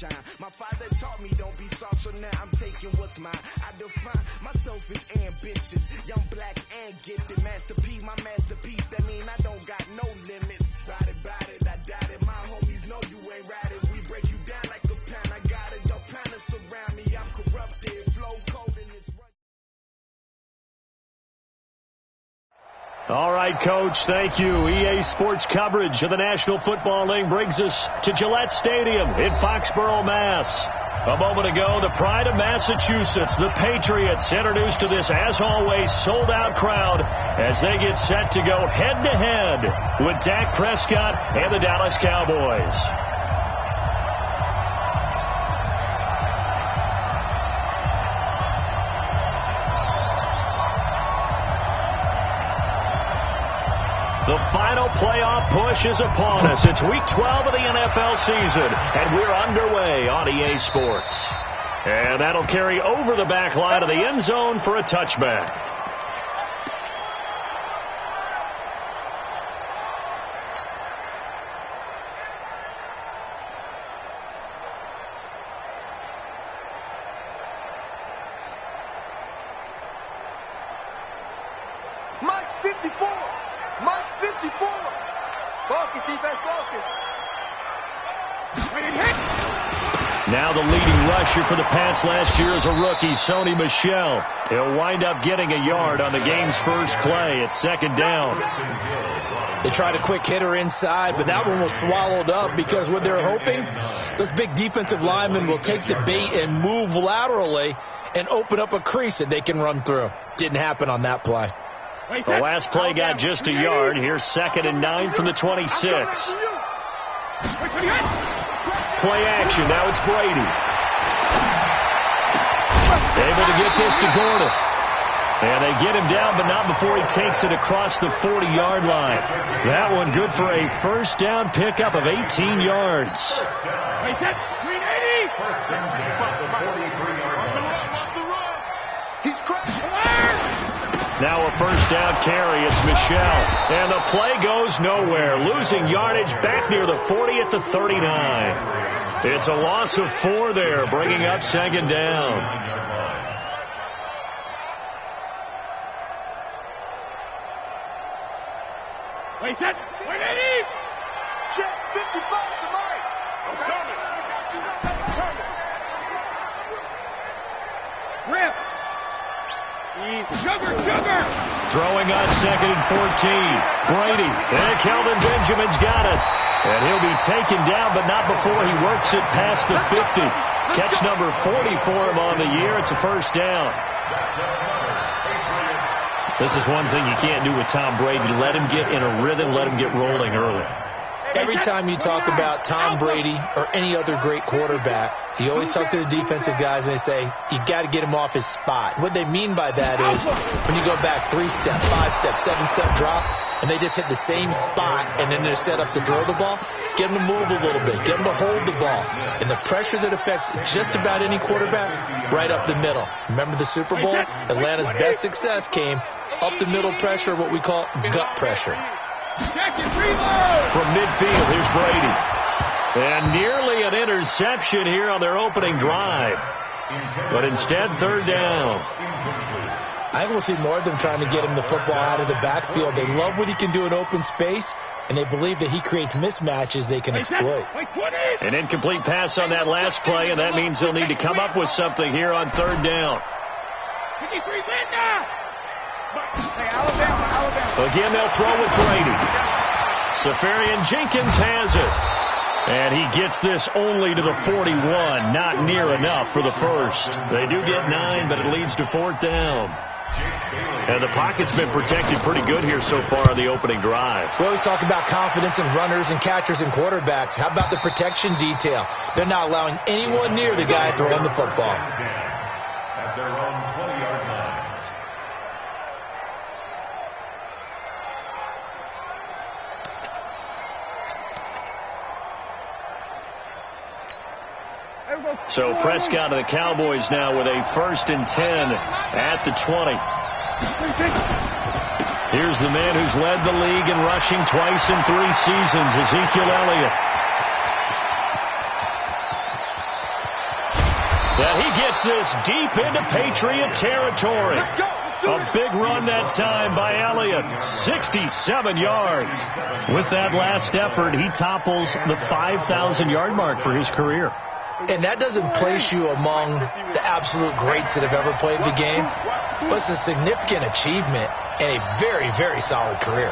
shine. My father taught me don't be soft, so now I'm taking what's mine. I define myself as ambitious, young, black, and gifted. Masterpiece, my masterpiece, that mean I don't got no limits. Bout it, I doubt it. My homies know you ain't right it. We break you down like a pound. I got it, the pounders surround me. I'm corrupted, flow cold, and it's right. All right, Coach, thank you. EA Sports coverage of the National Football League brings us to Gillette Stadium in Foxborough, Mass. A moment ago, the pride of Massachusetts, the Patriots, introduced to this, as always, sold-out crowd as they get set to go head-to-head with Dak Prescott and the Dallas Cowboys. The final playoff push is upon us. It's Week 12 of the NFL season, and we're underway on EA Sports. And that'll carry over the back line of the end zone for a touchback. Mike's 54. Mike's 54. Focus, defense, focus. Now the leading rusher for the Pats last year is a rookie, Sony Michel. He'll wind up getting a yard on the game's first play. It's second down. They tried a quick hitter inside, but that one was swallowed up because what they're hoping, those big defensive linemen will take the bait and move laterally and open up a crease that they can run through. Didn't happen on that play. The last play got just a yard. Here's 2nd and 9 from the 26. Play action. Now it's Brady. Able to get this to Gordon. And they get him down, but not before he takes it across the 40-yard line. That one good for a first down pickup of 18 yards. He's crushed. Now a first down carry. It's Michel. And the play goes nowhere. Losing yardage back near the 40 at the 39. It's a loss of 4 there, bringing up second down. Wait, set. Wait, Eddie. Check 55 to Mike. I'm coming. Rip. Sugar. Throwing on 2nd and 14. Brady. And Kelvin Benjamin's got it. And he'll be taken down, but not before he works it past the 50. Catch number 40 for him on the year. It's a first down. This is one thing you can't do with Tom Brady. Let him get in a rhythm. Let him get rolling early. Every time you talk about Tom Brady or any other great quarterback, you always talk to the defensive guys and they say, you got to get him off his spot. What they mean by that is when you go back 3-step, 5-step, 7-step drop, and they just hit the same spot and then they're set up to throw the ball, get them to move a little bit, get them to hold the ball. And the pressure that affects just about any quarterback, right up the middle. Remember the Super Bowl? Atlanta's best success came up the middle pressure, what we call gut pressure. From midfield, here's Brady. And nearly an interception here on their opening drive. But instead, third down. I think we'll see more of them trying to get him the football out of the backfield. They love what he can do in open space, and they believe that he creates mismatches they can exploit. An incomplete pass on that last play, and that means they'll need to come up with something here on third down. Again, they'll throw with Brady. Safarian Jenkins has it. And he gets this only to the 41. Not near enough for the first. They do get 9, but it leads to fourth down. And the pocket's been protected pretty good here so far on the opening drive. We always talk about confidence in runners and catchers and quarterbacks. How about the protection detail? They're not allowing anyone near the guy throwing the football. At their own 20-yard line. So Prescott and the Cowboys now with a 1st and 10 at the 20. Here's the man who's led the league in rushing twice in 3 seasons, Ezekiel Elliott. that he gets this deep into Patriot territory. A big run that time by Elliott, 67 yards. With that last effort, he topples the 5,000-yard mark for his career. And that doesn't place you among the absolute greats that have ever played the game, but it's a significant achievement and a very, very solid career.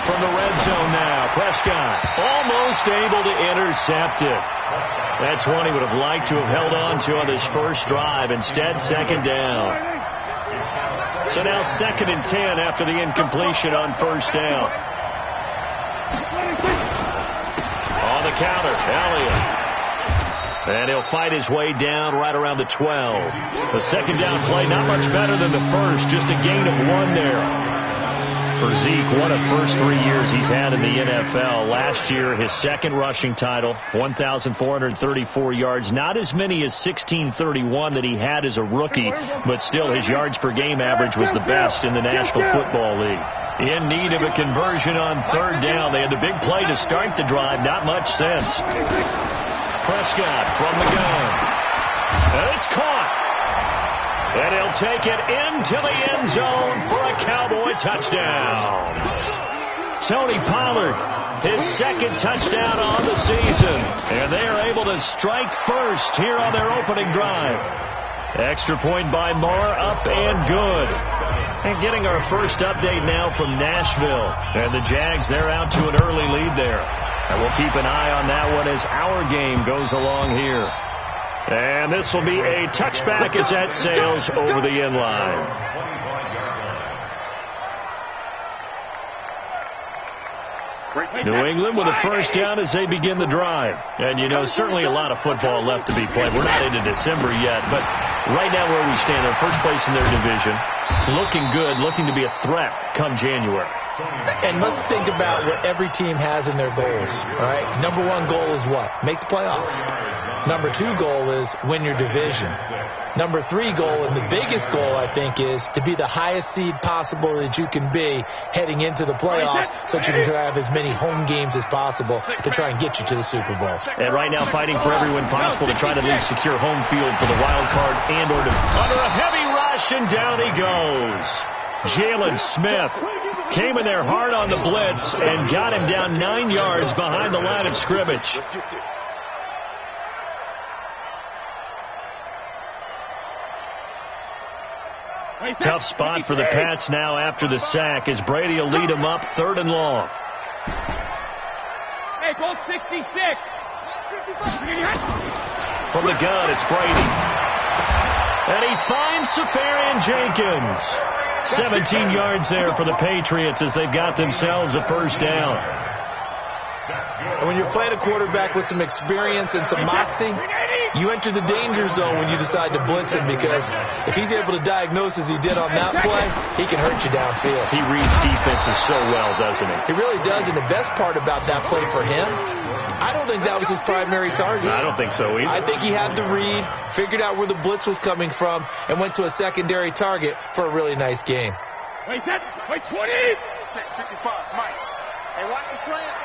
From the red zone now, Prescott almost able to intercept it. That's one he would have liked to have held on to on his first drive. Instead, second down. So now 2nd and 10 after the incompletion on first down. On the counter, Elliott. And he'll fight his way down right around the 12. The second down play, not much better than the first, just a gain of 1 there. For Zeke, what a first 3 years he's had in the NFL. Last year, his second rushing title, 1,434 yards. Not as many as 1,631 that he had as a rookie, but still his yards per game average was the best in the National Football League. In need of a conversion on third down. They had the big play to start the drive. Not much sense. Prescott from the gun. And it's caught. And he'll take it into the end zone for a Cowboy touchdown. Tony Pollard, his second touchdown on the season. And they are able to strike first here on their opening drive. Extra point by Moore, up and good. And getting our first update now from Nashville. And the Jags, they're out to an early lead there. And we'll keep an eye on that one as our game goes along here. And this will be a touchback as that sails over the end line. New England with a first down as they begin the drive. And, you know, certainly a lot of football left to be played. We're not into December yet, but right now where we stand, they're first place in their division. Looking good, looking to be a threat come January. And let's think about what every team has in their goals, all right? Number 1 goal is what? Make the playoffs. Number 2 goal is win your division. Number 3 goal, and the biggest goal, I think, is to be the highest seed possible that you can be heading into the playoffs so that you can have as many home games as possible to try and get you to the Super Bowl. And right now fighting for every win possible to try to at least secure home field for the wild card and or under a heavy rush, and down he goes. Jalen Smith came in there hard on the blitz and got him down 9 yards behind the line of scrimmage. Tough spot for the Pats now after the sack as Brady will lead them up 3rd and long. Hey, goal 66. From the gun, it's Brady. And he finds Safarian Jenkins. 17 yards there for the Patriots as they've got themselves a first down. And when you're playing a quarterback with some experience and some moxie, you enter the danger zone when you decide to blitz him, because if he's able to diagnose as he did on that play, he can hurt you downfield. He reads defenses so well, doesn't he? He really does, and the best part about that play for him, I don't think that was his primary target. I don't think so either. I think he had the read, figured out where the blitz was coming from, and went to a secondary target for a really nice game. Wait, set. Wait, 20. Check 55, Mike. Hey, watch the slant.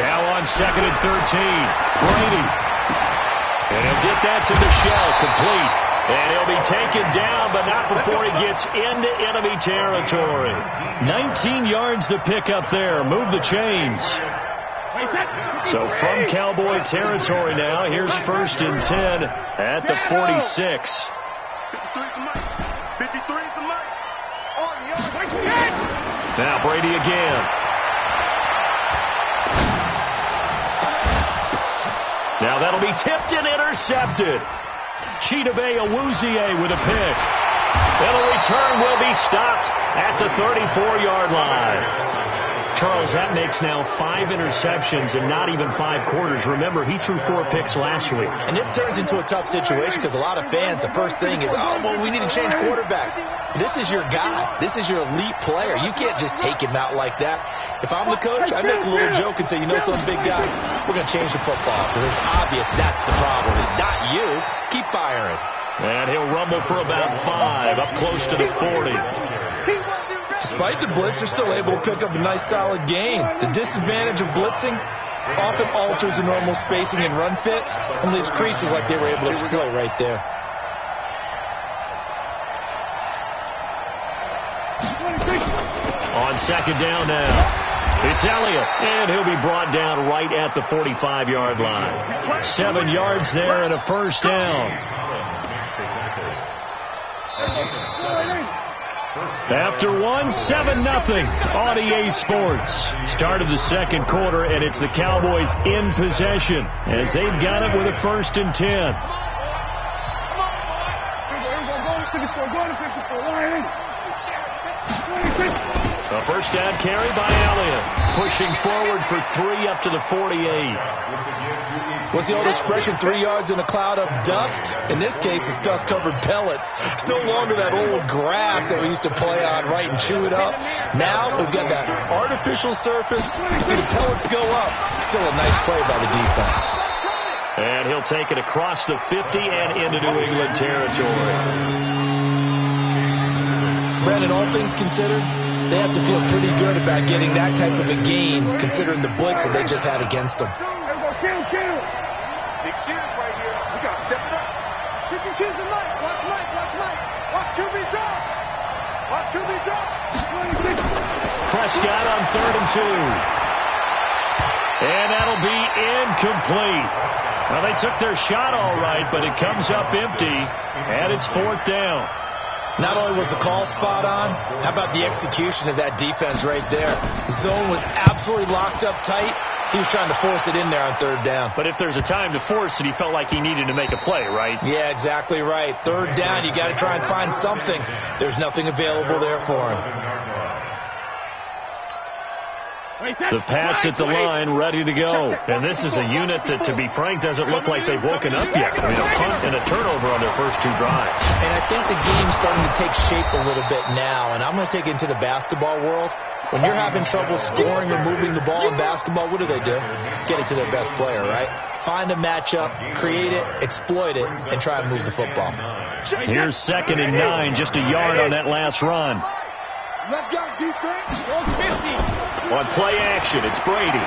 Now on 2nd and 13, Brady. And he'll get that to Michelle, complete. And he'll be taken down, but not before he gets into enemy territory. 19 yards to pick up there. Move the chains. So from Cowboy territory now, here's 1st and 10 at the 46. 53's the Mike. 53's the Mike. Now Brady again. Now that'll be tipped and intercepted. Chidobe Awuzie with a pick. And a return will be stopped at the 34-yard line. Charles, that makes now 5 interceptions and not even 5 quarters. Remember, he threw 4 picks last week. And this turns into a tough situation because a lot of fans, the first thing is, oh, well, we need to change quarterbacks. This is your guy. This is your elite player. You can't just take him out like that. If I'm the coach, I make a little joke and say, you know, some big guy, we're going to change the football. So it's obvious that's the problem. It's not you. Keep firing. And he'll rumble for about 5, up close to the 40. Despite the blitz, they're still able to pick up a nice solid gain. The disadvantage of blitzing, often alters the normal spacing and run fits and leaves creases like they were able to exploit right there. On second down now, it's Elliott, and he'll be brought down right at the 45-yard line. 7 yards there and a first down. After 7-0 on EA Sports. Start of the second quarter, and it's the Cowboys in possession as they've got it with a 1st and 10. A first down carry by Elliott, pushing forward for 3 up to the 48. What's the old expression, 3 yards in a cloud of dust? In this case, it's dust-covered pellets. It's no longer that old grass that we used to play on, right, and chew it up. Now we've got that artificial surface. You see the pellets go up. Still a nice play by the defense. And he'll take it across the 50 and into New England territory. Brandon, all things considered, they have to feel pretty good about getting that type of a gain, considering the blitz that they just had against them. Big series right here. We got to step it up. You can choose the Mike. Watch Mike. Watch Mike. Watch QB drop. Watch QB drop. Prescott on 3rd and 2. And that'll be incomplete. Well, they took their shot all right, but it comes up empty, and it's 4th down. Not only was the call spot on, how about the execution of that defense right there? The zone was absolutely locked up tight. He was trying to force it in there on 3rd down. But if there's a time to force it, he felt like he needed to make a play, right? Yeah, exactly right. 3rd down, you got to try and find something. There's nothing available there for him. The Pats at the line, ready to go. And this is a unit that, to be frank, doesn't look like they've woken up yet. I mean, a punt and a turnover on their first 2 drives. And I think the game's starting to take shape a little bit now. And I'm going to take it into the basketball world. When you're having trouble scoring or moving the ball in basketball, what do? Get it to their best player, right? Find a matchup, create it, exploit it, and try and move the football. Here's 2nd and 9, just a yard on that last run. Let's go, defense. 50. On play action, it's Brady.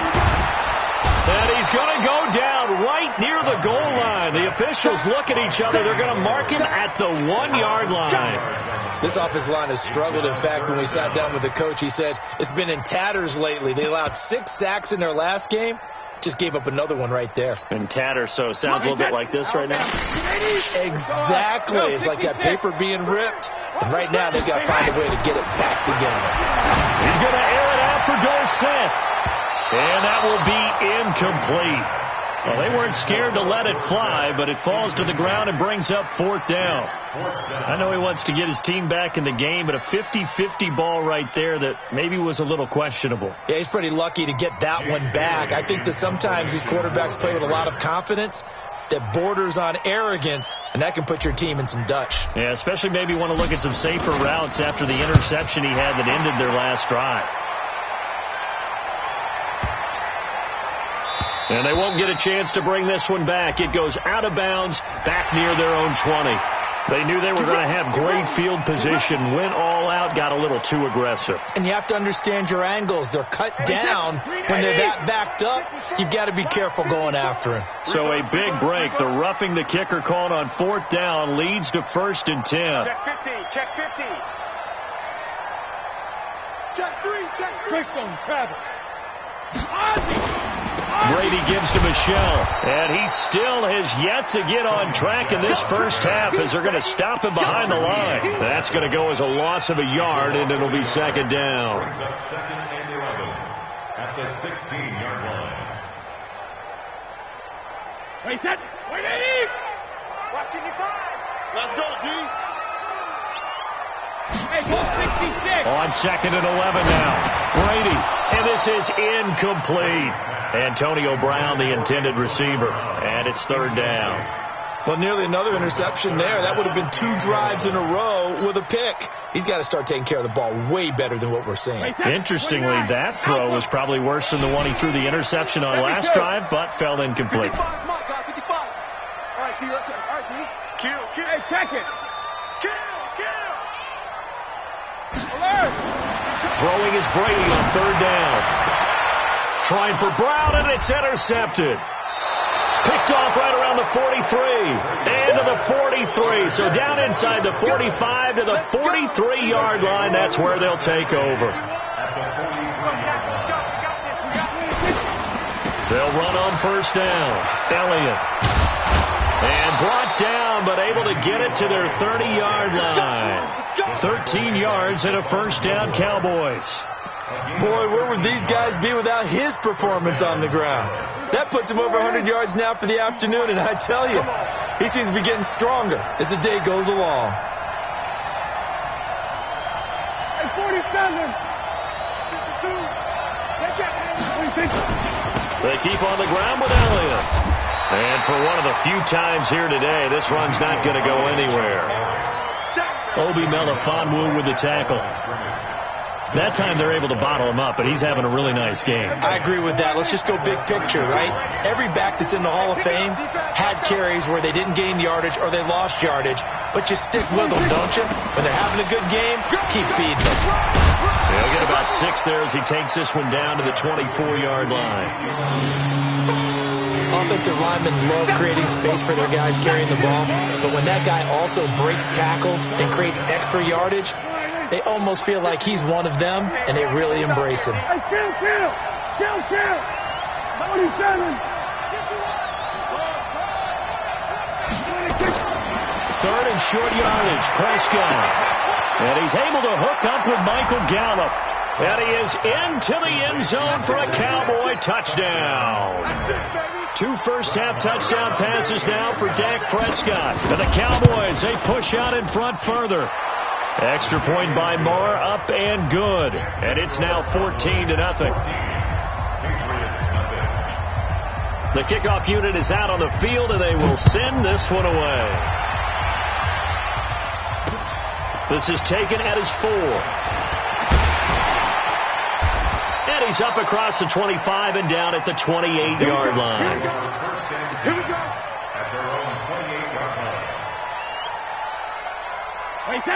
And he's going to go down right near the goal line. The officials look at each other. They're going to mark him at the 1-yard line. This offensive line has struggled. In fact, when we sat down with the coach, he said it's been in tatters lately. They allowed 6 sacks in their last game. Just gave up another one right there. And tatters, so it sounds a little bit like this right now. Exactly. It's like that paper being ripped. And right now, they've got to find a way to get it back together. He's going to air it out for Dorsett. And that will be incomplete. Well, they weren't scared to let it fly, but it falls to the ground and brings up 4th down. I know he wants to get his team back in the game, but a 50-50 ball right there that maybe was a little questionable. Yeah, he's pretty lucky to get that one back. I think that sometimes these quarterbacks play with a lot of confidence that borders on arrogance, and that can put your team in some Dutch. Yeah, especially maybe want to look at some safer routes after the interception he had that ended their last drive. And they won't get a chance to bring this one back. It goes out of bounds, back near their own 20. They knew they were going to have great field position, went all out, got a little too aggressive. And you have to understand your angles. They're cut down. When they're that backed up, you've got to be careful going after him. So a big break. The roughing the kicker called on 4th down leads to 1st and 10. Check 50. Check 50. Check 3. Check 3. Quickstone, Travis. Brady gives to Michelle, and he still has yet to get on track in this first half as they're going to stop him behind the line. That's going to go as a loss of a yard, and it'll be 2nd down. Brings up 2nd and 11 at the 16-yard line. Wait, set. Wait, Eddie. Watch it, 5. Let's go, D. Hey, go 66. On 2nd and 11 now. Brady, and this is incomplete. Antonio Brown, the intended receiver, and it's 3rd down. Well, nearly another interception there. That would have been 2 drives in a row with a pick. He's got to start taking care of the ball way better than what we're seeing. Interestingly, that throw was probably worse than the one he threw the interception on last drive, but fell incomplete. 55, come on, guy, 55. All right, D, let's go. All right, D. Kill. Hey, check it. Kill. Alert. Throwing is Brady on 3rd down. trying for Brown, and it's intercepted. Picked off right around the 43 and to the 43. So down inside the 45 to the 43-yard line. That's where they'll take over. They'll run on first down. Elliott. And brought down, but able to get it to their 30-yard line. 13 yards and a first down, Cowboys. Boy, where would these guys be without his performance on the ground? That puts him over 100 yards now for the afternoon, and I tell you, he seems to be getting stronger as the day goes along. Hey, 47. 52. 26. They keep on the ground with Elliott. And for one of the few times here today, this run's not going to go anywhere. Obi Melifonwu with the tackle. That time they're able to bottle him up, but he's having a really nice game. I agree with that. Let's just go big picture, right? Every back that's in the Hall of Fame had carries where they didn't gain yardage or they lost yardage, but you stick with them, don't you? When they're having a good game, keep feeding them. He'll get about 6 there as he takes this one down to the 24-yard line. Offensive linemen love creating space for their guys carrying the ball, but when that guy also breaks tackles and creates extra yardage, they almost feel like he's one of them, and they really embrace him. Hey, kill. 27. Third and short yardage, Prescott. And he's able to hook up with Michael Gallup. And he is into the end zone for a Cowboy touchdown. 2 first-half touchdown passes now for Dak Prescott. And the Cowboys, they push out in front further. Extra point by Moore, up and good. And it's now 14-0. The kickoff unit is out on the field, and they will send this one away. This is taken at his 4. And he's up across the 25 and down at the 28-yard line. Here we go. At their own 28-yard line.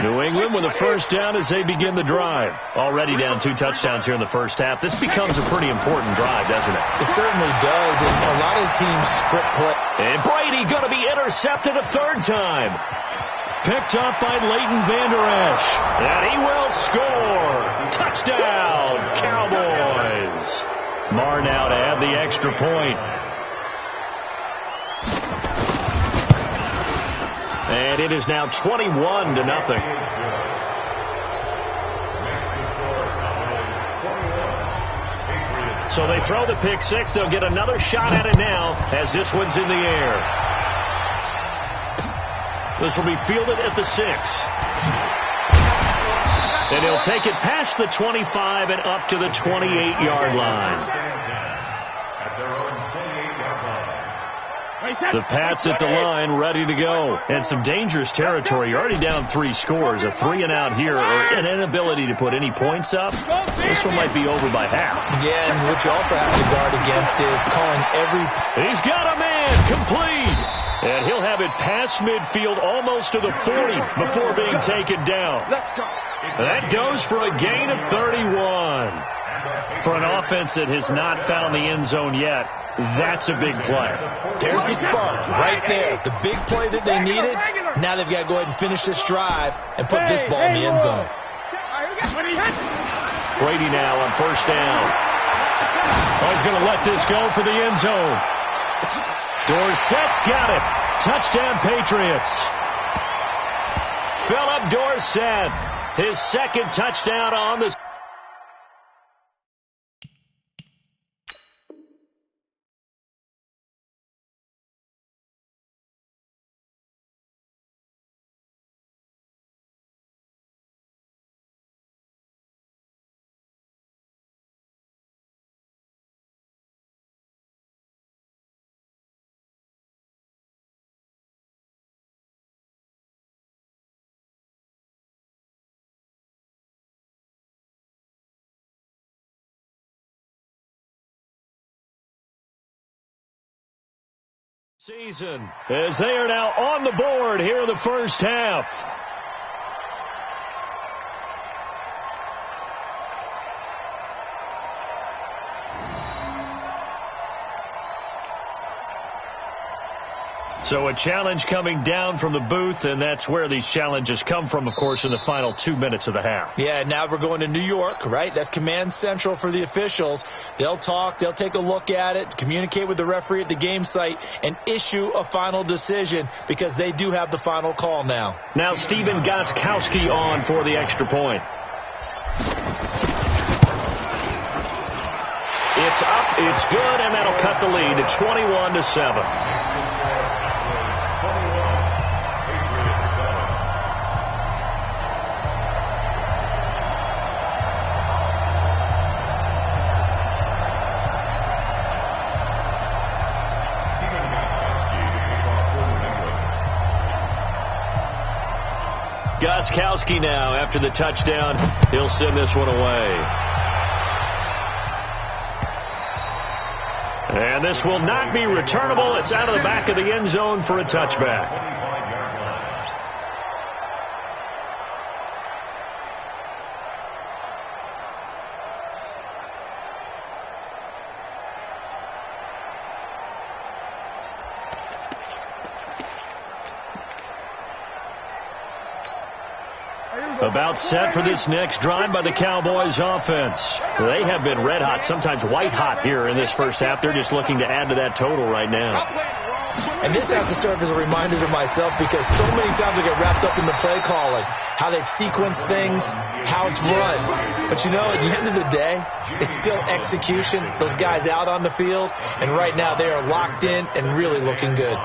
New England with a first down as they begin the drive. Already down 2 touchdowns here in the first half. This becomes a pretty important drive, doesn't it? It certainly does, and a lot of the teams script play. And Brady going to be intercepted a 3rd time. Picked up by Leighton Vander Esch. And he will score. Touchdown, Cowboys. Marr now to add the extra point. And it is now 21-0. So they throw the pick 6. They'll get another shot at it now as this one's in the air. This will be fielded at the 6. And he'll take it past the 25 and up to the 28-yard line. The Pats at the line, ready to go. And some dangerous territory. You're already down 3 scores. A 3-and-out here, or an inability to put any points up. This one might be over by half. Yeah, and what you also have to guard against is calling every... He's got a man, complete. And he'll have it past midfield almost to the 40 before being taken down. That goes for a gain of 31. For an offense that has not found the end zone yet, that's a big play. There's the spark right there. The big play that they needed. Now they've got to go ahead and finish this drive and put this ball in the end zone. Brady now on first down. Oh, he's going to let this go for the end zone. Dorsett's got it. Touchdown, Patriots. Philip Dorsett, his 2nd touchdown on the season as they are now on the board here in the first half. So a challenge coming down from the booth, and that's where these challenges come from, of course, in the final 2 minutes of the half. Yeah, now we're going to New York, right? That's command central for the officials. They'll talk, they'll take a look at it, communicate with the referee at the game site, and issue a final decision because they do have the final call now. Now Stephen Gostkowski on for the extra point. It's up, it's good, and that'll cut the lead to 21-7. Gostkowski now, after the touchdown, he'll send this one away. And this will not be returnable. It's out of the back of the end zone for a touchback. About set for this next drive by the Cowboys offense. They have been red hot, sometimes white hot here in this first half. They're just looking to add to that total right now. And this has to serve as a reminder to myself because so many times I get wrapped up in the play calling, how they've sequenced things, how it's run. But you know, at the end of the day, it's still execution. Those guys out on the field, and right now they are locked in and really looking good.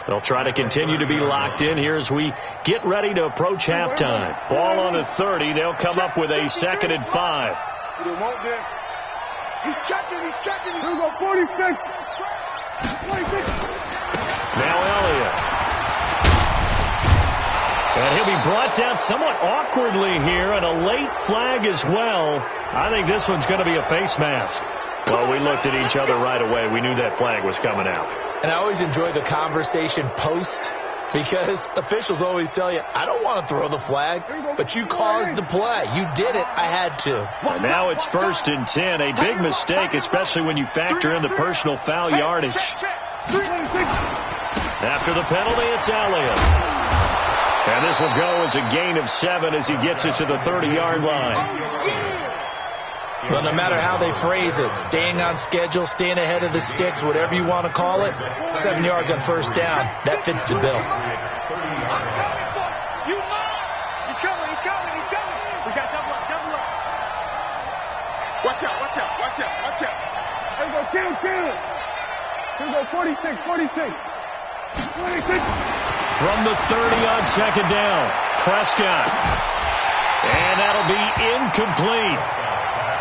They'll try to continue to be locked in here as we get ready to approach halftime. Ball on the 30. They'll come up with a 2nd and 5. You want this? He's checking. Here we go, 46. 46. Now Elliott. And he'll be brought down somewhat awkwardly here, and a late flag as well. I think this one's going to be a face mask. Well, we looked at each other right away. We knew that flag was coming out. And I always enjoy the conversation post because officials always tell you, I don't want to throw the flag, but you caused the play. You did it. I had to. And now it's 1st and 10. A big mistake, especially when you factor in the personal foul yardage. After the penalty, it's Elliott. And this will go as a gain of 7 as he gets it to the 30-yard line. Well, no matter how they phrase it, staying on schedule, staying ahead of the sticks, whatever you want to call it, 7 yards on first down, that fits the bill. He's coming. We got double up. Watch out. Here we go, kill. Here we go, 46. 26. From the 30 on 2nd down, Prescott. And that'll be incomplete.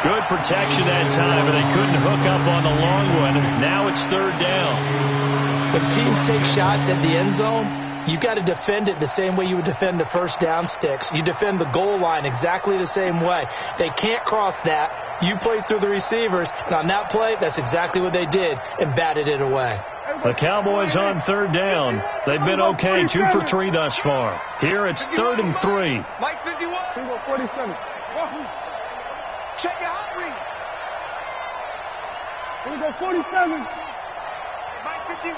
Good protection that time, but they couldn't hook up on the long one. Now it's 3rd down. When teams take shots at the end zone, you've got to defend it the same way you would defend the first down sticks. You defend the goal line exactly the same way. They can't cross that. You play through the receivers, and on that play, that's exactly what they did and batted it away. The Cowboys on 3rd down. They've been okay, 2 for 3 thus far. Here it's 3rd and 3. Mike 51. Here we go, 47. Check your hot read. Here we go, 47. Mike 51.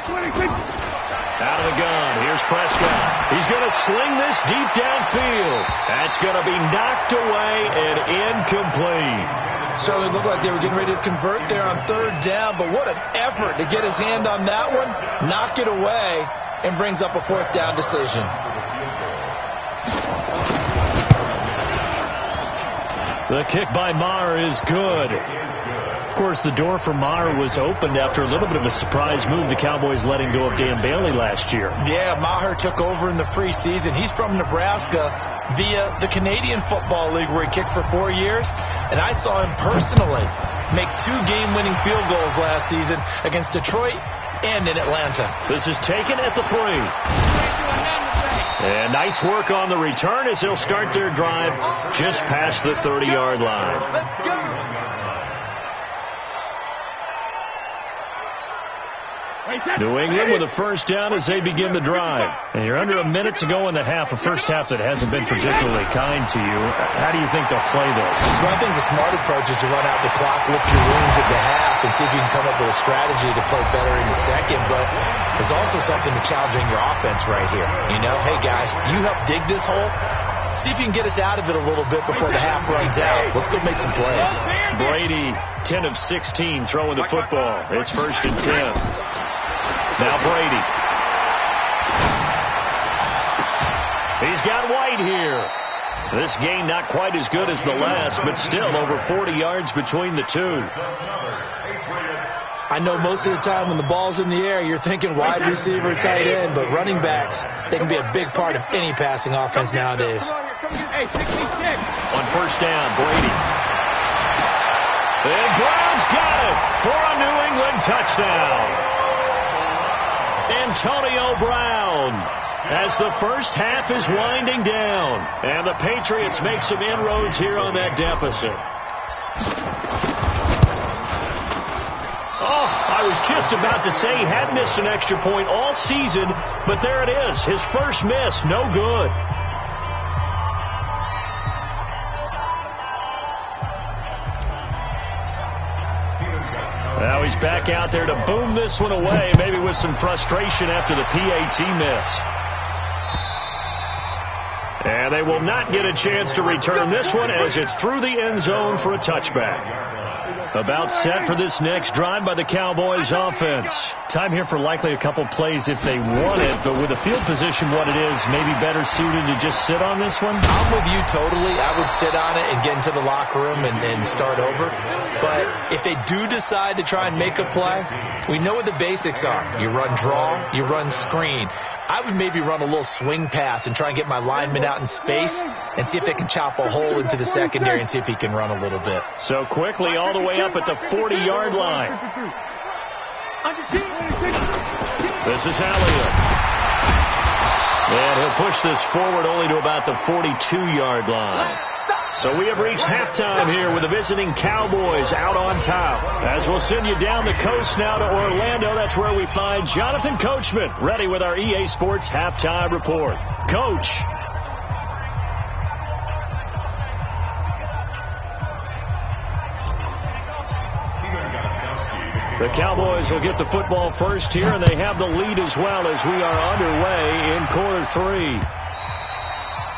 26. Out of the gun. Here's Prescott. He's going to sling this deep downfield. That's going to be knocked away and incomplete. Certainly looked like they were getting ready to convert there on 3rd down, but what an effort to get his hand on that one, knock it away, and brings up a 4th down decision. The kick by Maher is good. Of course, the door for Maher was opened after a little bit of a surprise move. The Cowboys letting go of Dan Bailey last year. Yeah, Maher took over in the preseason. He's from Nebraska via the Canadian Football League where he kicked for 4 years. And I saw him personally make 2 game-winning field goals last season against Detroit and in Atlanta. This is taken at the 3. And nice work on the return as they'll start their drive just past the 30-yard line. Let's go. New England with a first down as they begin the drive. And you're under a minute to go in the half, a first half that hasn't been particularly kind to you. How do you think they'll play this? Well, I think the smart approach is to run out the clock, lift your wounds at the half, and see if you can come up with a strategy to play better in the second. But there's also something to challenging your offense right here. You know, hey, guys, you help dig this hole. See if you can get us out of it a little bit before the half runs out. Let's go make some plays. Brady, 10 of 16, throwing the football. It's 1st and 10. Now Brady. He's got White here. This game not quite as good as the last, but still over 40 yards between the two. I know most of the time when the ball's in the air, you're thinking wide receiver, tight end, but running backs, they can be a big part of any passing offense nowadays. On first down, Brady. And Brown's got it for a New England touchdown. Antonio Brown, as the first half is winding down, and the Patriots make some inroads here on that deficit. Oh, I was just about to say he had missed an extra point all season, but there it is. His first miss, no good. Now he's back out there to boom this one away, maybe with some frustration after the PAT miss. And they will not get a chance to return this one as it's through the end zone for a touchback. About set for this next drive by the Cowboys offense. Time here for likely a couple plays if they want it, but with the field position what it is, maybe better suited to just sit on this one? I'm with you totally. I would sit on it and get into the locker room and start over. But if they do decide to try and make a play, we know what the basics are. You run draw, you run screen. I would maybe run a little swing pass and try and get my lineman out in space and see if they can chop a hole into the secondary and see if he can run a little bit. So quickly all the way up at the 40-yard line. This is Elliott. And he'll push this forward only to about the 42-yard line. So we have reached halftime here with the visiting Cowboys out on top. As we'll send you down the coast now to Orlando, that's where we find Jonathan Coachman, ready with our EA Sports halftime report. Coach. The Cowboys will get the football first here, and they have the lead as well as we are underway in quarter 3.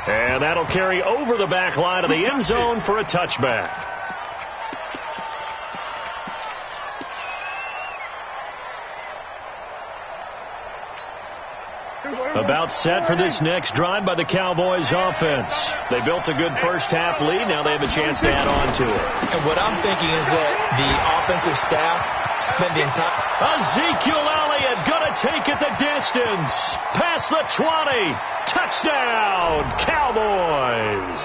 And that'll carry over the back line of the end zone for a touchback. About set for this next drive by the Cowboys offense. They built a good first half lead. Now they have a chance to add on to it. And what I'm thinking is that the offensive staff spent the entire... Ezekiel Elliott going to take it the distance. Past the 20. Touchdown, Cowboys.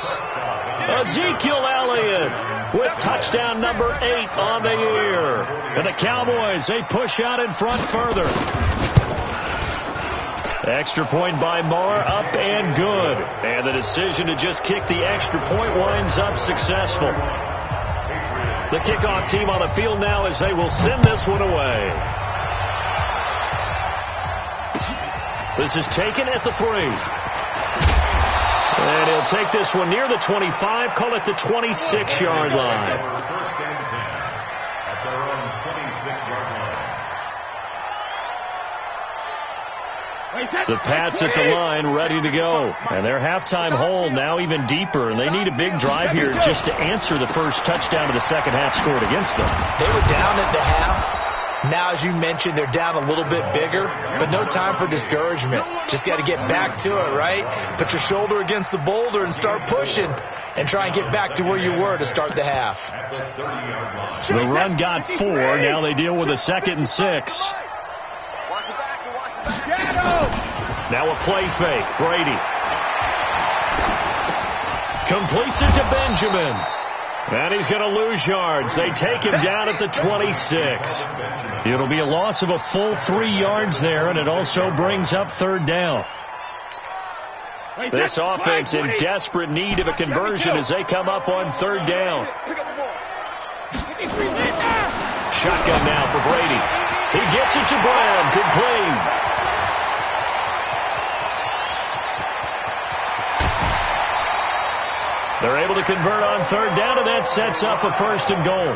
Ezekiel Elliott with touchdown number 8 on the year. And the Cowboys, they push out in front further. Extra point by Marr, up and good. And the decision to just kick the extra point winds up successful. The kickoff team on the field now as they will send this one away. This is taken at the 3. And he'll take this one near the 25, call it the 26-yard line. First and 10 at their own 26-yard line. The Pats at the line ready to go. And their halftime hole now even deeper. And they need a big drive here just to answer the first touchdown of the second half scored against them. They were down at the half. Now, as you mentioned, they're down a little bit bigger, but no time for discouragement. Just got to get back to it, right? Put your shoulder against the boulder and start pushing and try and get back to where you were to start the half. The run got 4. Now they deal with a 2nd and 6. Now a play fake. Brady completes it to Benjamin. And he's going to lose yards. They take him down at the 26. It'll be a loss of a full 3 yards there, and it also brings up 3rd down. This offense in desperate need of a conversion as they come up on 3rd down. Shotgun now for Brady. He gets it to Brown, complete. They're able to convert on third down, and that sets up a 1st and goal.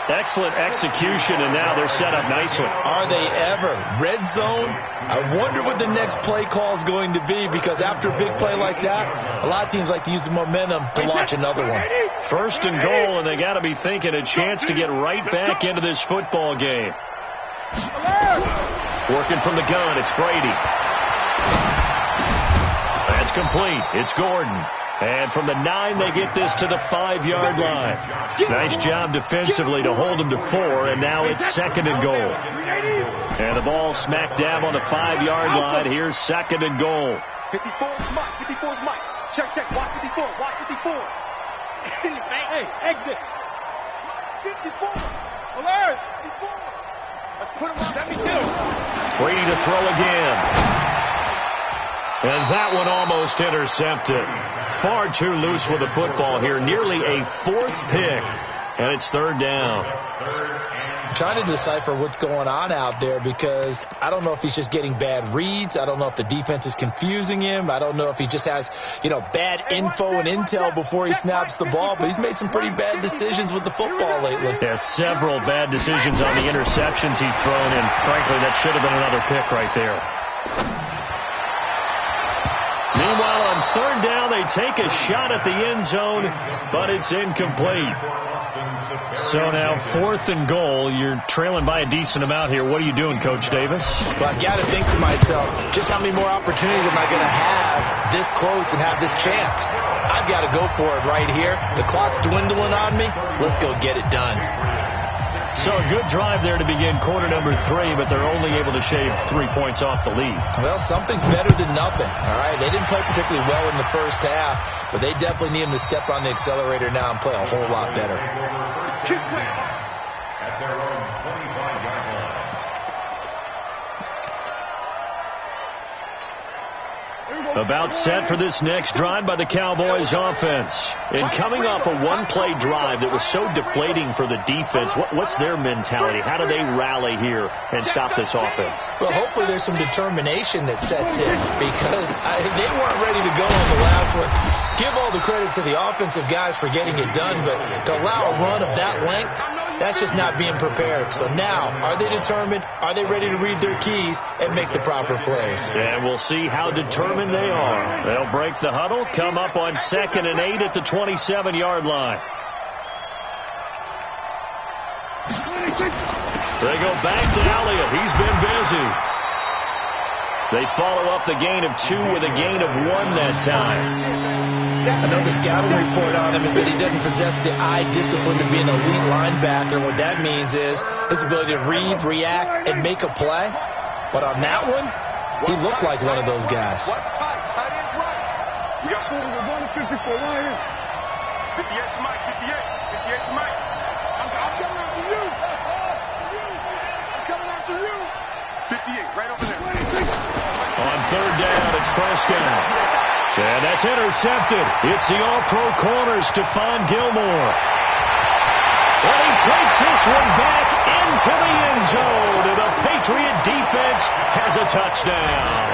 Excellent execution, and now they're set up nicely. Are they ever? Red zone? I wonder what the next play call is going to be, because after a big play like that, a lot of teams like to use the momentum to launch another one. 1st and goal, and they got to be thinking a chance to get right back into this football game. Working from the gun, it's Brady. That's complete. It's Gordon. And from the 9, they get this to the 5-yard line. Nice job defensively to hold them to 4, and now it's 2nd and goal. And the ball smack dab on the 5-yard line. Here's 2nd and goal. 54 is Mike. 54 is Mike. Check, check. Watch 54. Watch 54. Hey, exit. 54. Alert. 54. Let's put him on 72. Brady to throw again. And that one almost intercepted. Far too loose with the football here. Nearly a 4th pick. And it's 3rd down. I'm trying to decipher what's going on out there, because I don't know if he's just getting bad reads. I don't know if the defense is confusing him. I don't know if he just has, bad info and intel before he snaps the ball. But he's made some pretty bad decisions with the football lately. Yeah, several bad decisions on the interceptions he's thrown in. Frankly, that should have been another pick right there. Meanwhile, on 3rd down, they take a shot at the end zone, but it's incomplete. So now 4th and goal. You're trailing by a decent amount here. What are you doing, Coach Davis? Well, I've got to think to myself, just how many more opportunities am I going to have this close and have this chance? I've got to go for it right here. The clock's dwindling on me. Let's go get it done. So a good drive there to begin quarter number 3, but they're only able to shave 3 points off the lead. Well, something's better than nothing, all right? They didn't play particularly well in the first half, but they definitely need them to step on the accelerator now and play a whole lot better. At their own 25-yard line. About set for this next drive by the Cowboys offense. And coming off a one-play drive that was so deflating for the defense, what's their mentality? How do they rally here and stop this offense? Well, hopefully there's some determination that sets in, because they weren't ready to go on the last one. Give all the credit to the offensive guys for getting it done, but to allow a run of that length, that's just not being prepared. So now, are they determined? Are they ready to read their keys and make the proper plays? And we'll see how determined they are. They'll break the huddle, come up on 2nd and 8 at the 27-yard line. They go back to Elliott. He's been busy. They follow up the gain of 2 with a gain of 1 that time. Another scouting report on him is that he doesn't possess the eye discipline to be an elite linebacker. What that means is his ability to read, react, and make a play. But on that one, he looked like one of those guys. What's tight? Tight ends right. We got 54 right here. 58 Mike. 58 Mike. I'm coming out to you. I'm coming out to you. 58 right over there. On 3rd down, it's Prescott. And that's intercepted. It's the all-pro corner, Stephon Gilmore. And he takes this one back into the end zone. And the Patriot defense has a touchdown.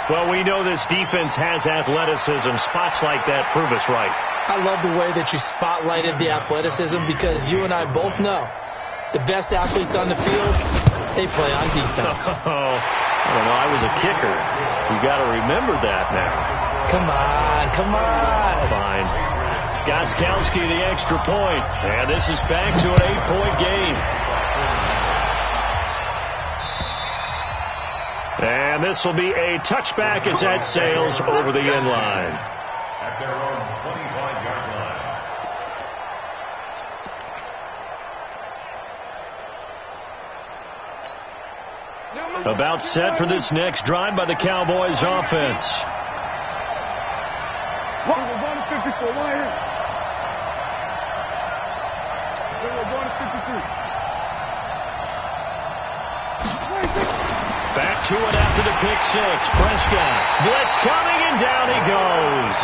Well, we know this defense has athleticism. Spots like that prove us right. I love the way that you spotlighted the athleticism, because you and I both know the best athletes on the field, they play on defense. I don't know. I was a kicker. You got to remember that now. Come on. Fine. Gostkowski the extra point. And this is back to an 8-point game. And this will be a touchback as that sails over the end line. At their own 25-yard line. About set for this next drive by the Cowboys offense. Back to it after the pick six. Prescott. Blitz coming, and down he goes.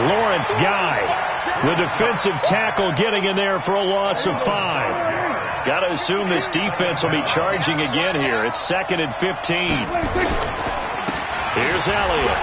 Lawrence Guy, the defensive tackle, getting in there for a loss of 5. Got to assume this defense will be charging again here. It's 2nd and 15. Here's Elliott.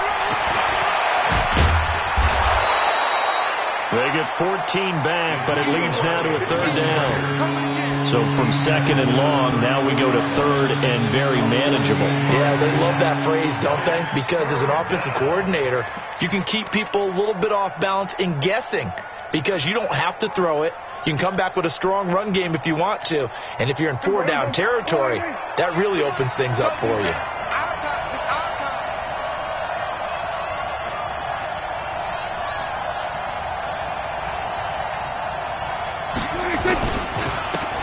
They get 14 back, but it leads now to a 3rd down. So from 2nd and long, now we go to 3rd and very manageable. Yeah, they love that phrase, don't they? Because as an offensive coordinator, you can keep people a little bit off balance in guessing because you don't have to throw it. You can come back with a strong run game if you want to. And if you're in 4-down territory, that really opens things up for you.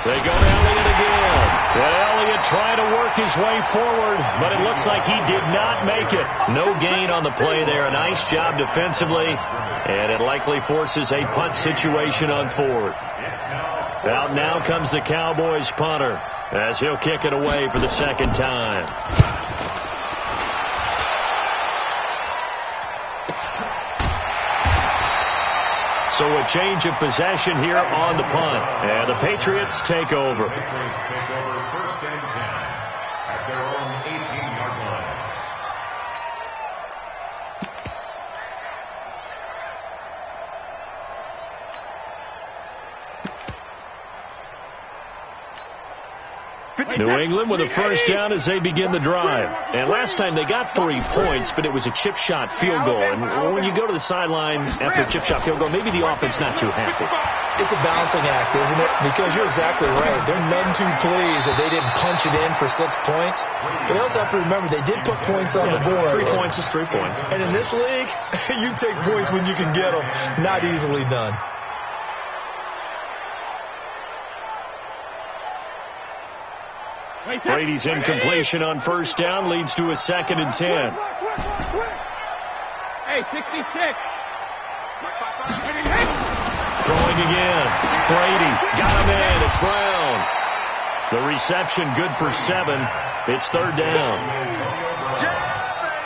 They go to Elliott again. And Elliott trying to work his way forward, but it looks like he did not make it. No gain on the play there. A nice job defensively, and it likely forces a punt situation on 4th. Out now comes the Cowboys punter as he'll kick it away for the 2nd time. So a change of possession here on the punt. And the Patriots take over. Patriots take over 1st and 10 at their own 18-yard line. New England with a 1st down as they begin the drive. And last time they got 3 points, but it was a chip shot field goal. And when you go to the sideline after a chip shot field goal, maybe the offense not too happy. It's a balancing act, isn't it? Because you're exactly right. They're none too pleased that they didn't punch it in for 6 points. But they also have to remember they did put points on the board. 3 points is 3 points. And in this league, you take points when you can get them. Not easily done. Brady's incompletion on 1st down leads to a 2nd and 10. Hey, 66. Throwing again. Brady got him in. It's Brown. The reception good for 7. It's 3rd down.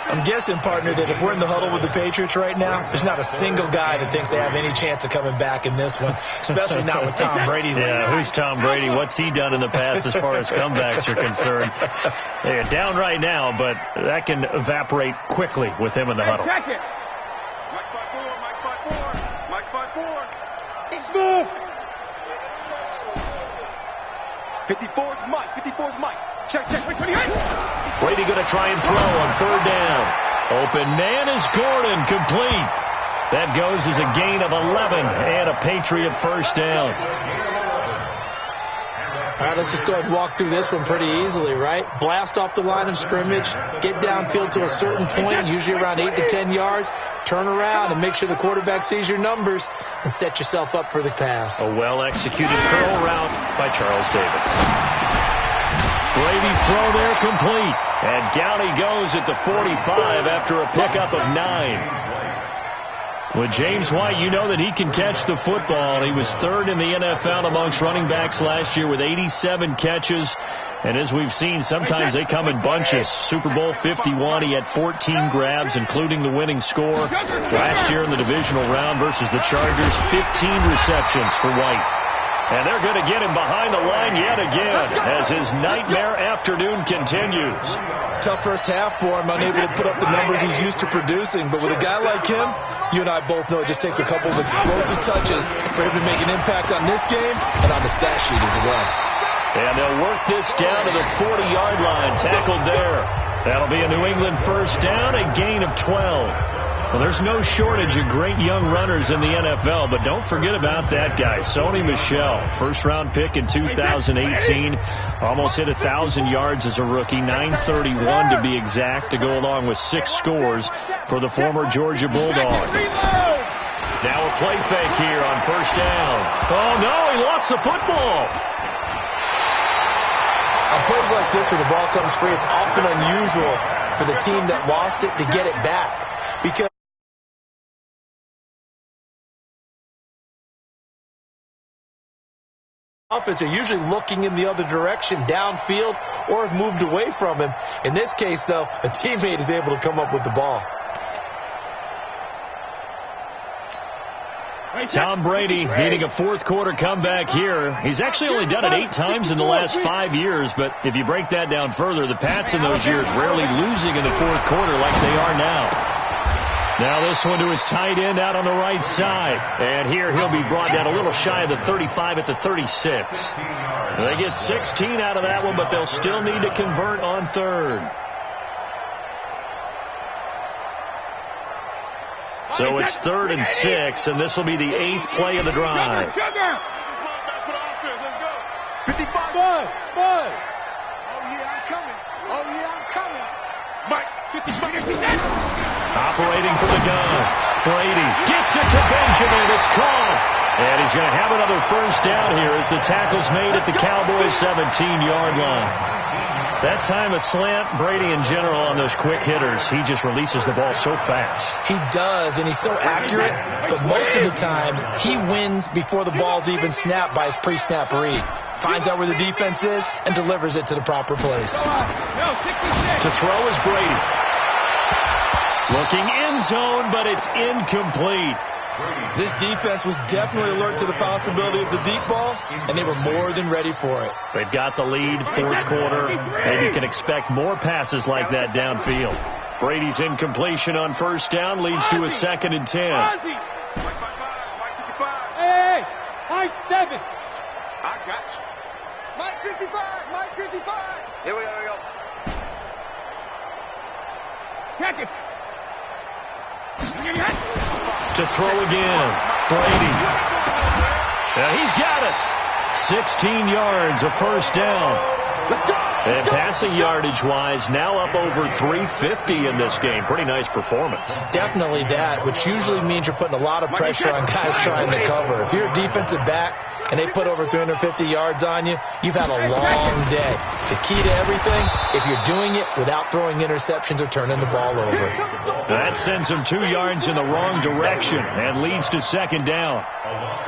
I'm guessing, partner, that if we're in the huddle with the Patriots right now, there's not a single guy that thinks they have any chance of coming back in this one, especially not with Tom Brady. Yeah, who's Tom Brady? What's he done in the past as far as comebacks are concerned? They're down right now, but that can evaporate quickly with him in the huddle. Check it. Mike 5-4, Mike 5-4. It's move. 54's Mike, 54's Mike. Check. Wait, 28. Brady going to try and throw on 3rd down. Open man is Gordon, complete. That goes as a gain of 11 and a Patriot 1st down. All right, let's just go ahead and walk through this one pretty easily, right? Blast off the line of scrimmage, get downfield to a certain point, usually around 8 to 10 yards, turn around and make sure the quarterback sees your numbers and set yourself up for the pass. A well-executed curl route by Charles Davis. Brady's throw there complete. And down he goes at the 45 after a pickup of 9. With James White, you know that he can catch the football. He was 3rd in the NFL amongst running backs last year with 87 catches. And as we've seen, sometimes they come in bunches. Super Bowl 51, he had 14 grabs, including the winning score. Last year in the divisional round versus the Chargers, 15 receptions for White. And they're going to get him behind the line yet again as his nightmare afternoon continues. Tough first half for him, unable to put up the numbers he's used to producing. But with a guy like him, you and I both know it just takes a couple of explosive touches for him to make an impact on this game and on the stat sheet as well. And they'll work this down to the 40-yard line, tackled there. That'll be a New England 1st down, a gain of 12. Well, there's no shortage of great young runners in the NFL, but don't forget about that guy, Sony Michel, 1st-round pick in 2018, almost hit 1,000 yards as a rookie, 931 to be exact, to go along with 6 scores for the former Georgia Bulldog. Now a play fake here on 1st down. Oh, no, he lost the football. On plays like this where the ball comes free, it's often unusual for the team that lost it to get it back because offense are usually looking in the other direction, downfield, or have moved away from him. In this case, though, a teammate is able to come up with the ball. Tom Brady needing a fourth-quarter comeback here. He's actually only done it 8 times in the last 5 years, but if you break that down further, the Pats in those years rarely losing in the fourth quarter like they are now. Now this one to his tight end out on the right side. And here he'll be brought down a little shy of the 35 at the 36. They get 16 out of that one, but they'll still need to convert on third. So it's 3rd and 6, and this will be the 8th play of the drive. 55. Bud. Oh, yeah, I'm coming. Mike, 55. Operating from the gun. Brady gets it to Benjamin. It's caught. And he's going to have another first down here as the tackle's made at the Cowboys' 17-yard line. That time a slant, Brady in general on those quick hitters, he just releases the ball so fast. He does, and he's so accurate, but most of the time he wins before the ball's even snapped by his pre-snap read. Finds out where the defense is and delivers it to the proper place. To throw is Brady. Looking end zone, but it's incomplete. This defense was definitely alert to the possibility of the deep ball, and they were more than ready for it. They've got the lead, fourth quarter. Maybe you can expect more passes like that downfield. Brady's incompletion on first down leads to a 2nd and 10. Hey, high 7. I got you. Mike 55. Here we go. Check it. To throw again, Brady. He's got it. 16 yards, a first down. And passing yardage-wise, now up over 350 in this game. Pretty nice performance. Definitely that, which usually means you're putting a lot of pressure on guys trying to cover. If you're a defensive back and they put over 350 yards on you, you've had a long day. The key to everything, if you're doing it without throwing interceptions or turning the ball over. That sends them 2 yards in the wrong direction and leads to 2nd down.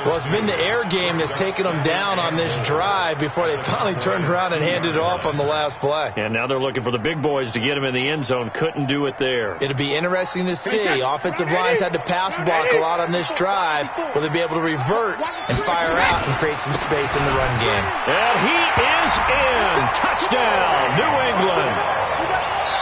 Well, it's been the air game that's taken them down on this drive before they finally turned around and handed it off on the last play. And now they're looking for the big boys to get him in the end zone. Couldn't do it there. It'll be interesting to see. Offensive lines had to pass block a lot on this drive. Will they be able to revert and fire out and create some space in the run game? And he is in. Touchdown, New England.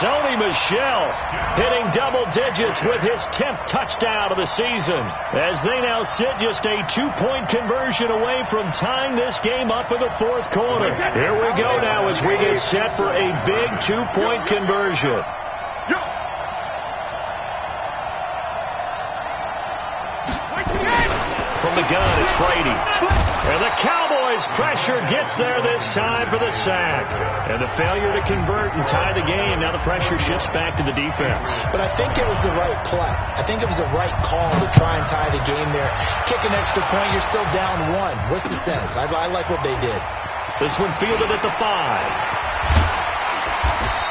Sony Michel hitting double digits with his 10th touchdown of the season as they now sit just a 2-point conversion away from tying this game up in the fourth quarter. Here we go now as we get set for a big 2-point conversion. From the gun, it's Brady. And the Cowboys' pressure gets there this time for the sack. And the failure to convert and tie the game. Now the pressure shifts back to the defense. But I think it was the right play. I think it was the right call to try and tie the game there. Kick an extra point, you're still down 1. What's the sense? I like what they did. This one fielded at the 5.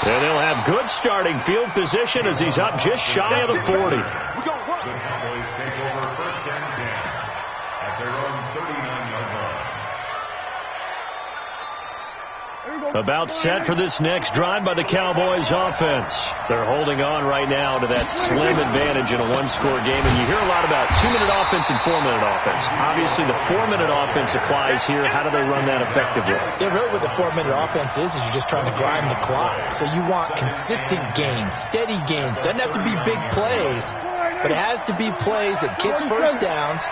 And they'll have good starting field position as he's up just shy of the 40. The Cowboys take over 1st and 10 at their own 39-yard line. About set for this next drive by the Cowboys offense. They're holding on right now to that slim advantage in a one-score game. And you hear a lot about 2-minute offense and 4-minute offense. Obviously, the 4-minute offense applies here. How do they run that effectively? Yeah, really what the 4-minute offense is you're just trying to grind the clock. So you want consistent gains, steady gains. Doesn't have to be big plays, but it has to be plays that gets first downs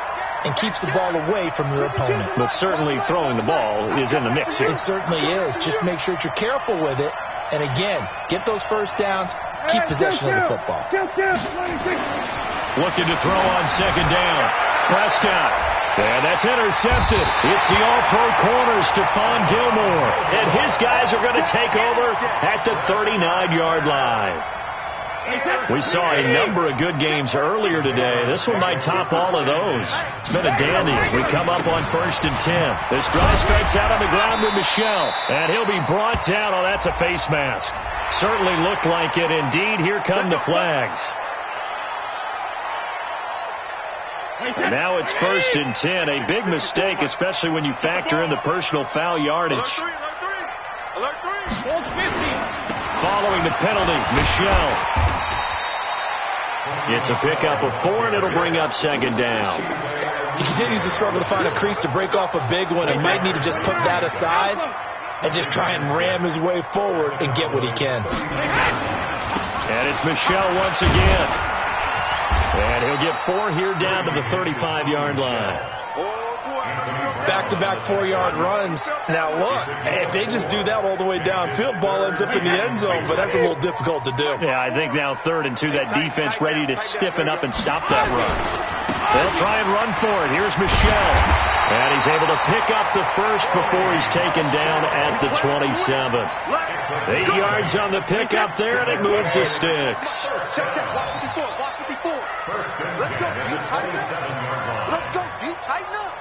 and keeps the ball away from your opponent. But certainly throwing the ball is in the mix here. It certainly is. Just make sure that you're careful with it. And again, get those first downs, keep possession of the football. Looking to throw on 2nd down. Prescott. And that's intercepted. It's the all-pro corner, Stephon Gilmore. And his guys are going to take over at the 39-yard line. We saw a number of good games earlier today. This one might top all of those. It's been a dandy as we come up on 1st and 10. This drive starts out on the ground with Michel. And he'll be brought down. Oh, that's a face mask. Certainly looked like it. Indeed, here come the flags. And now it's 1st and 10. A big mistake, especially when you factor in the personal foul yardage. Following the penalty, Michel. It's a pickup of 4, and it'll bring up 2nd down. He continues to struggle to find a crease to break off a big one and might need to just put that aside and just try and ram his way forward and get what he can. And it's Michel once again. And he'll get 4 here down to the 35-yard line. Back-to-back 4-yard runs. Now, look, if they just do that all the way downfield, ball ends up in the end zone, but that's a little difficult to do. Yeah, I think now 3rd and 2, that defense ready to stiffen up and stop that run. They'll try and run for it. Here's Michel. And he's able to pick up the first before he's taken down at the 27. 8 yards on the pickup there, and it moves the sticks. Check. Block 54. Let's go. You tighten up. Let's go. You tighten up.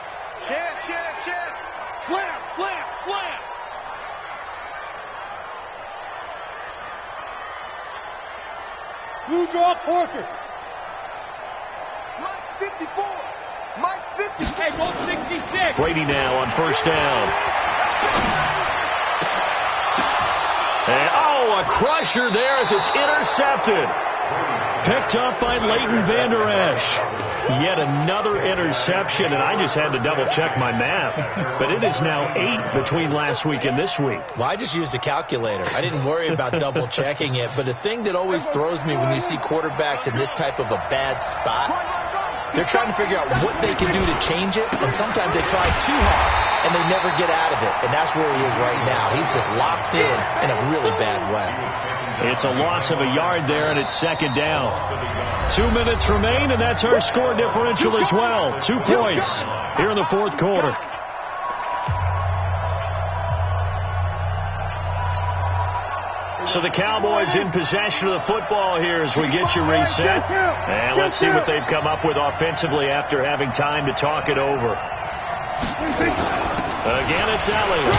Check. Slam. Blue draw Porkers. Mike 54. Hey, go 66. Brady now on 1st down. And, a crusher there as it's intercepted. Picked up by Leighton Vander Esch. Yet another interception, and I just had to double-check my math. But it is now 8 between last week and this week. Well, I just used a calculator. I didn't worry about double-checking it. But the thing that always throws me when you see quarterbacks in this type of a bad spot, they're trying to figure out what they can do to change it, and sometimes they try too hard, and they never get out of it. And that's where he is right now. He's just locked in a really bad way. It's a loss of a yard there, and it's 2nd down. 2 minutes remain, and that's our score differential as well. 2 points here in the 4th quarter. So the Cowboys in possession of the football here as we get you reset. And let's see what they've come up with offensively after having time to talk it over. Again, it's Elliott.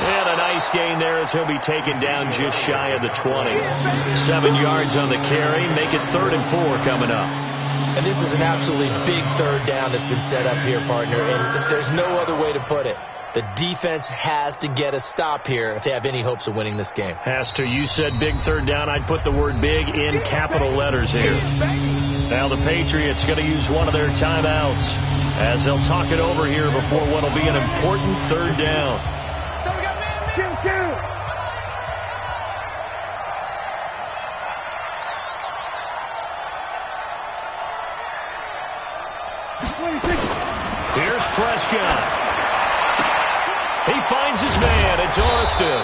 And a nice gain there as he'll be taken down just shy of the 20. 7 yards on the carry. Make it 3rd and 4 coming up. And this is an absolutely big 3rd down that's been set up here, partner. And there's no other way to put it. The defense has to get a stop here if they have any hopes of winning this game. Has to. You said big 3rd down. I'd put the word big in capital letters here. Now the Patriots going to use one of their timeouts as they'll talk it over here before what will be an important 3rd down. Here's Prescott. He finds his man. It's Austin.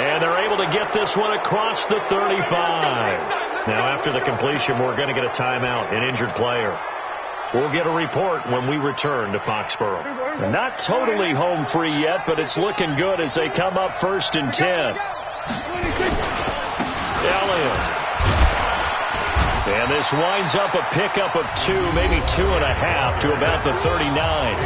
And they're able to get this one across the 35. Now, after the completion, we're going to get a timeout, an injured player. We'll get a report when we return to Foxborough. Not totally home free yet, but it's looking good as they come up 1st and 10. Elliott. And this winds up a pickup of 2, maybe 2.5 to about the 39.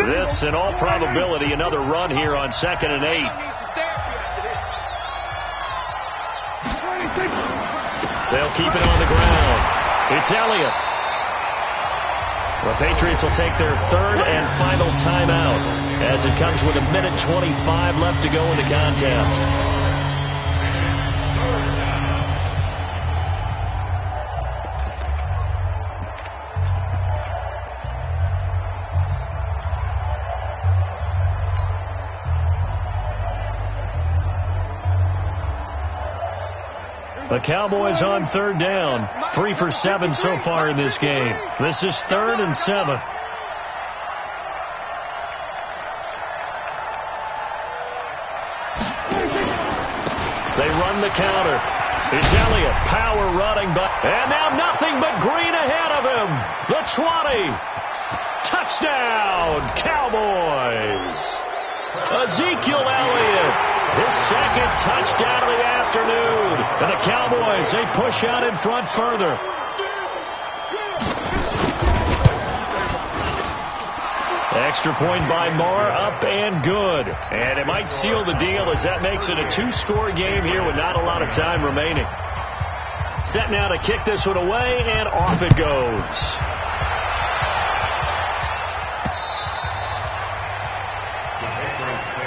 This, in all probability, another run here on 2nd and 8. They'll keep it on the ground. It's Elliott. The Patriots will take their 3rd and final timeout as it comes with 1:25 left to go in the contest. The Cowboys on 3rd down. 3 for 7 so far in this game. This is 3rd and 7. They run the counter. It's Elliott. Power running back. And now nothing but green ahead of him. The 20. Touchdown, Cowboys. Ezekiel Elliott. His 2nd touchdown of the afternoon. And the Cowboys, they push out in front further. Extra point by Marr, up and good. And it might seal the deal as that makes it a 2-score game here with not a lot of time remaining. Set now to kick this one away, and off it goes.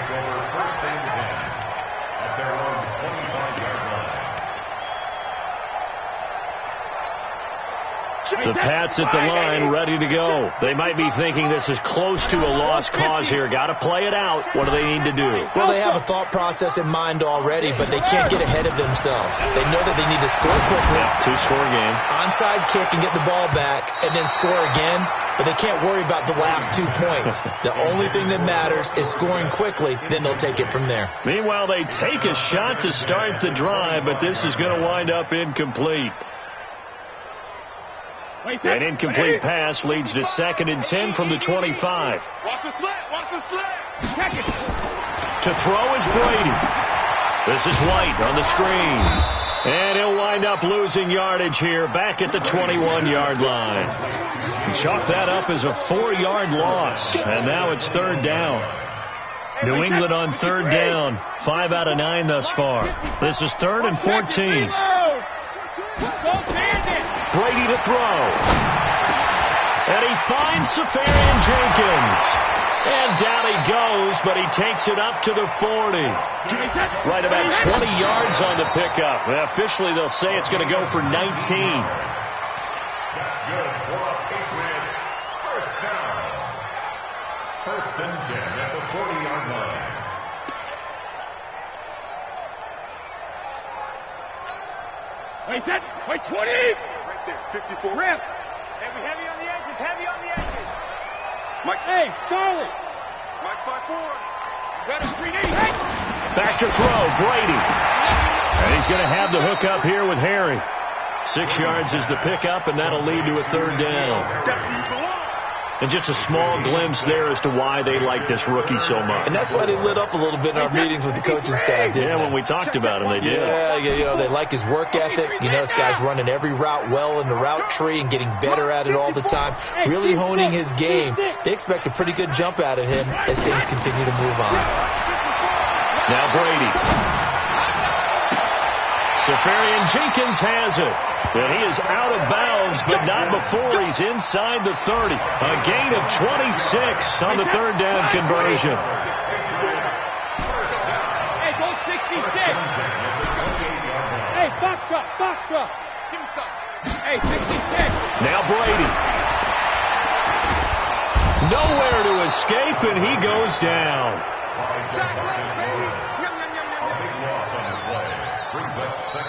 take over first and 10 at their own 25-yard line. The Pats at the line, ready to go. They might be thinking this is close to a lost cause here. Got to play it out. What do they need to do? Well, they have a thought process in mind already, but they can't get ahead of themselves. They know that they need to score quickly. Yeah, two-score game. Onside kick and get the ball back, and then score again. But they can't worry about the last 2 points. The only thing that matters is scoring quickly. Then they'll take it from there. Meanwhile, they take a shot to start the drive, but this is going to wind up incomplete. An incomplete pass leads to 2nd and 10 from the 25. Watch the slant. Watch the slant. To throw is Brady. This is White on the screen. And he'll wind up losing yardage here back at the 21-yard line. Chalk that up as a 4-yard loss. And now it's 3rd down. New England on 3rd down. 5 out of 9 thus far. This is 3rd and 14. Brady to throw. And he finds Safarian Jenkins. And down he goes, but he takes it up to the 40. Right about 20 yards on the pickup. Officially, they'll say it's going to go for 19. That's good for the Patriots. First down. 1st and 10 at the 40-yard line. Wait, 10. Wait, 20. Right there, 54. Rip. Hey, we heavy on the edges. Heavy on the edges. Mike. Hey, Charlie. Mike 5-4. Got a screen 8. Hey. Back to throw, Brady. And he's going to have the hook up here with Harry. 6 yards is the pickup, and that'll lead to a 3rd down. And just a small glimpse there as to why they like this rookie so much. And that's why they lit up a little bit in our meetings with the coaching staff, didn't they? When we talked about him, they did. Yeah, you know, they like his work ethic. You know, this guy's running every route well in the route tree and getting better at it all the time, really honing his game. They expect a pretty good jump out of him as things continue to move on. Now Brady. Safarian Jenkins has it. And he is out of bounds, but not before he's inside the 30. A gain of 26 on the 3rd down conversion. Hey, go 66. Hey, Foxtrot. Give me some. Hey, 66. Now Brady. Nowhere to escape, and he goes down.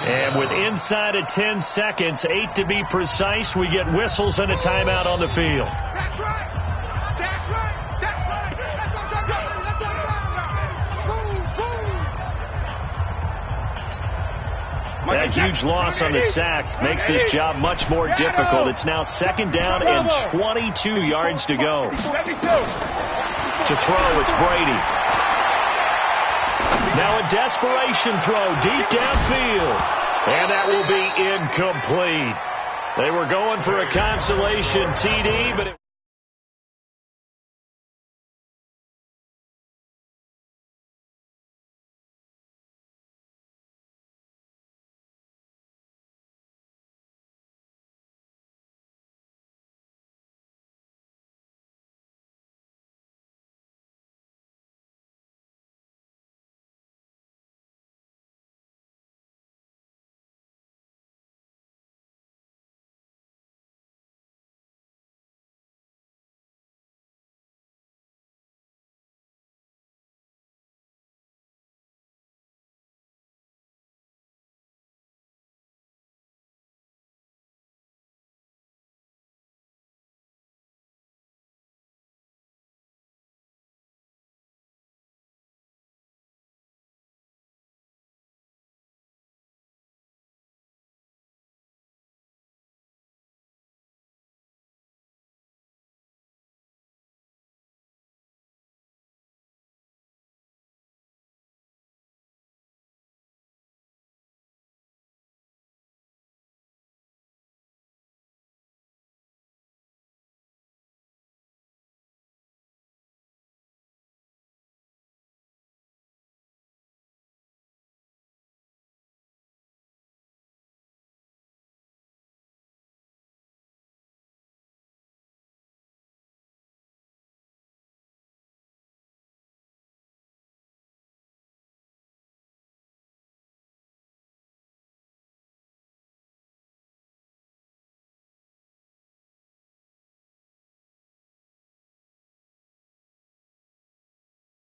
And with inside of 10 seconds, 8 to be precise, we get whistles and a timeout on the field. That's right. That's right. That's right. That's what I'm talking about. That's what I'm talking about. Boom, boom. That huge loss on the sack makes this job much more difficult. It's now 2nd down and 22 yards to go. To throw, it's Brady. Now a desperation throw deep downfield. And that will be incomplete. They were going for a consolation TD, but